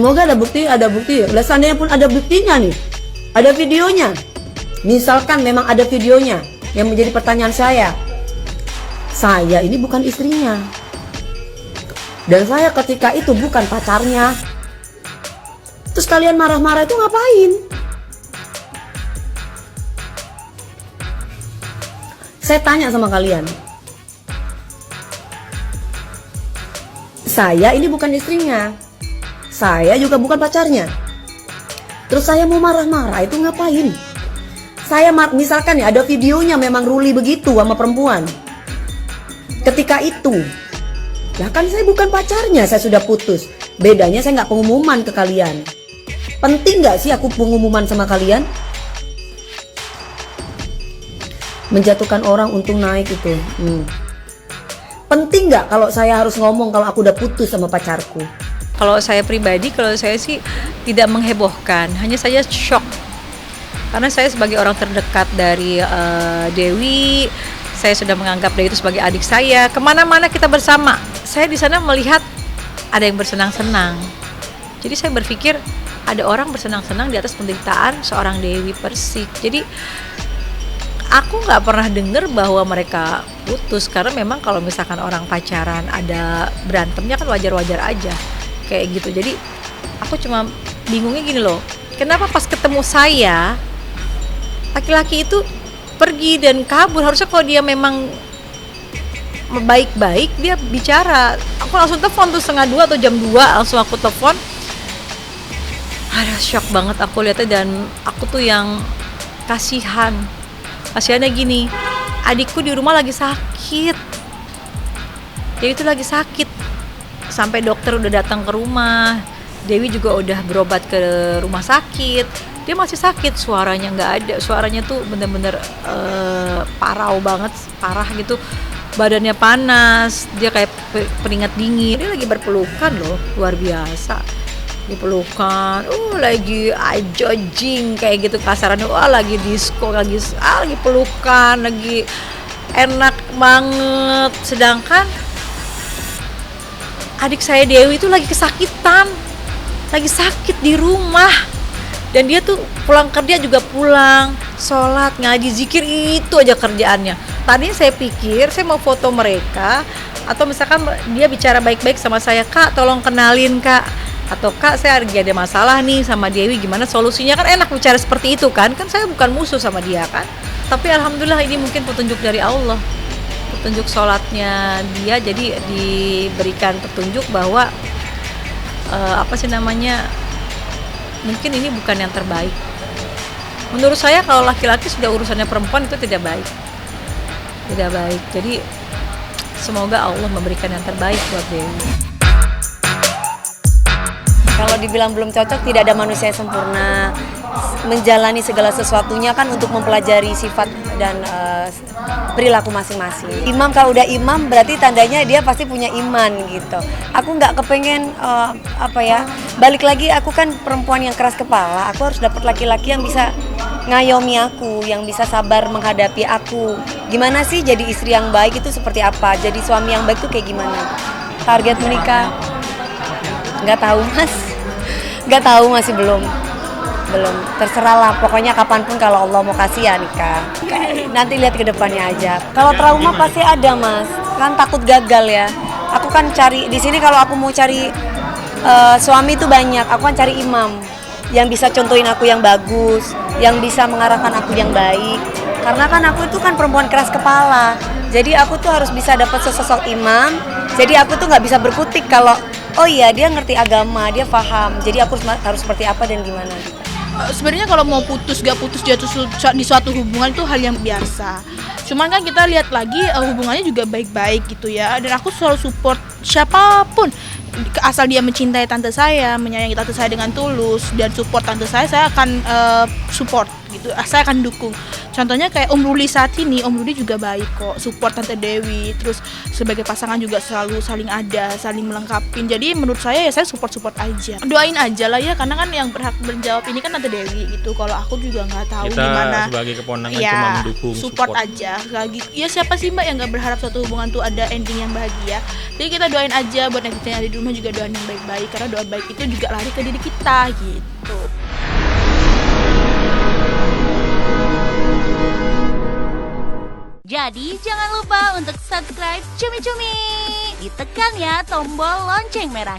Semoga ada bukti. Lah seandainya pun ada buktinya nih, ada videonya. Misalkan memang ada videonya, yang menjadi pertanyaan saya ini bukan istrinya. Dan saya ketika itu bukan pacarnya. Terus kalian marah-marah itu ngapain? Saya tanya sama kalian. Saya ini bukan istrinya. Saya juga bukan pacarnya. Terus saya mau marah-marah itu ngapain? Saya misalkan ya ada videonya memang Ruli begitu sama perempuan. Ketika itu, ya kan saya bukan pacarnya, saya sudah putus. Bedanya saya nggak pengumuman ke kalian. Penting nggak sih aku pengumuman sama kalian? Menjatuhkan orang untuk naik itu. Penting nggak kalau saya harus ngomong kalau aku udah putus sama pacarku? Kalau saya pribadi, kalau saya sih tidak menghebohkan, hanya saya shock. Karena saya sebagai orang terdekat dari Dewi, saya sudah menganggap Dewi itu sebagai adik saya. Kemana-mana kita bersama. Saya di sana melihat ada yang bersenang-senang. Jadi saya berpikir ada orang bersenang-senang di atas penderitaan seorang Dewi Persik. Jadi aku nggak pernah dengar bahwa mereka putus, karena memang kalau misalkan orang pacaran ada berantemnya kan wajar-wajar aja kayak gitu. Jadi aku cuma bingungnya gini loh, kenapa pas ketemu saya laki-laki itu pergi dan kabur? Harusnya kalau dia memang baik-baik dia bicara. Aku langsung telepon tuh 1:30 atau jam 2 langsung aku telepon. Ada shock banget aku lihatnya, dan aku tuh yang kasihannya gini, adikku di rumah lagi sakit. Dewi itu lagi sakit, sampai dokter udah datang ke rumah. Dewi juga udah berobat ke rumah sakit, dia masih sakit, suaranya nggak ada, suaranya tuh bener-bener parah gitu, badannya panas, dia kayak keringat dingin. Dia lagi berpelukan loh, luar biasa, dipelukan, lagi ajojing kayak gitu kasarannya, lagi disco, lagi pelukan, lagi enak banget. Sedangkan adik saya Dewi itu lagi kesakitan, lagi sakit di rumah, dan dia tuh pulang kerja juga pulang, sholat, ngaji, zikir, itu aja kerjaannya. Tadinya saya pikir saya mau foto mereka, atau misalkan dia bicara baik-baik sama saya, Kak tolong kenalin Kak, atau Kak saya lagi ada masalah nih sama Dewi, gimana solusinya, kan enak bicara seperti itu kan saya bukan musuh sama dia kan. Tapi alhamdulillah ini mungkin petunjuk dari Allah, petunjuk sholatnya dia, jadi diberikan petunjuk bahwa mungkin ini bukan yang terbaik. Menurut saya kalau laki-laki sudah urusannya perempuan itu tidak baik. Jadi semoga Allah memberikan yang terbaik buat Dewi. Kalau dibilang belum cocok, tidak ada manusia yang sempurna. Menjalani segala sesuatunya kan untuk mempelajari sifat dan perilaku masing-masing. Imam kalau udah imam berarti tandanya dia pasti punya iman gitu. Aku nggak kepengen balik lagi, aku kan perempuan yang keras kepala. Aku harus dapat laki-laki yang bisa ngayomi aku, yang bisa sabar menghadapi aku. Gimana sih jadi istri yang baik itu seperti apa? Jadi suami yang baik itu kayak gimana? Target menikah? Nggak tahu mas, masih belum, terserah lah, pokoknya kapanpun kalau Allah mau kasih ya nikah. Nanti lihat ke depannya aja. Kalau trauma pasti ada mas, kan takut gagal ya. Aku kan cari di sini, kalau aku mau cari suami itu banyak, aku kan cari imam yang bisa contohin aku yang bagus, yang bisa mengarahkan aku yang baik. Karena kan aku itu kan perempuan keras kepala, jadi aku tuh harus bisa dapat sosok imam. Jadi aku tuh nggak bisa berkutik kalau oh iya dia ngerti agama, dia paham, jadi aku harus seperti apa dan gimana gitu. Sebenarnya kalau mau putus gak putus di suatu hubungan itu hal yang biasa. Cuman kan kita lihat lagi hubungannya juga baik-baik gitu ya. Dan aku selalu support siapapun, asal dia mencintai tante saya, menyayangi tante saya dengan tulus dan support tante saya akan support gitu. Saya akan dukung. Contohnya kayak Om Ruli saat ini, Om Ruli juga baik kok, support Tante Dewi. Terus sebagai pasangan juga selalu saling ada, saling melengkapi. Jadi menurut saya ya saya support aja. Doain aja lah ya, karena kan yang berhak menjawab ini kan Tante Dewi gitu. Kalau aku juga nggak tahu Kita gimana. sebagai keponakan Ya, cuma mendukung, support aja. Lagi, ya siapa sih Mbak yang nggak berharap suatu hubungan tuh ada ending yang bahagia? Jadi kita doain aja, buat netizen yang ada di rumah juga doain yang baik-baik, karena doa baik itu juga lari ke diri kita gitu. Jadi jangan lupa untuk subscribe Cumi Cumi. Ditekan ya tombol lonceng merah.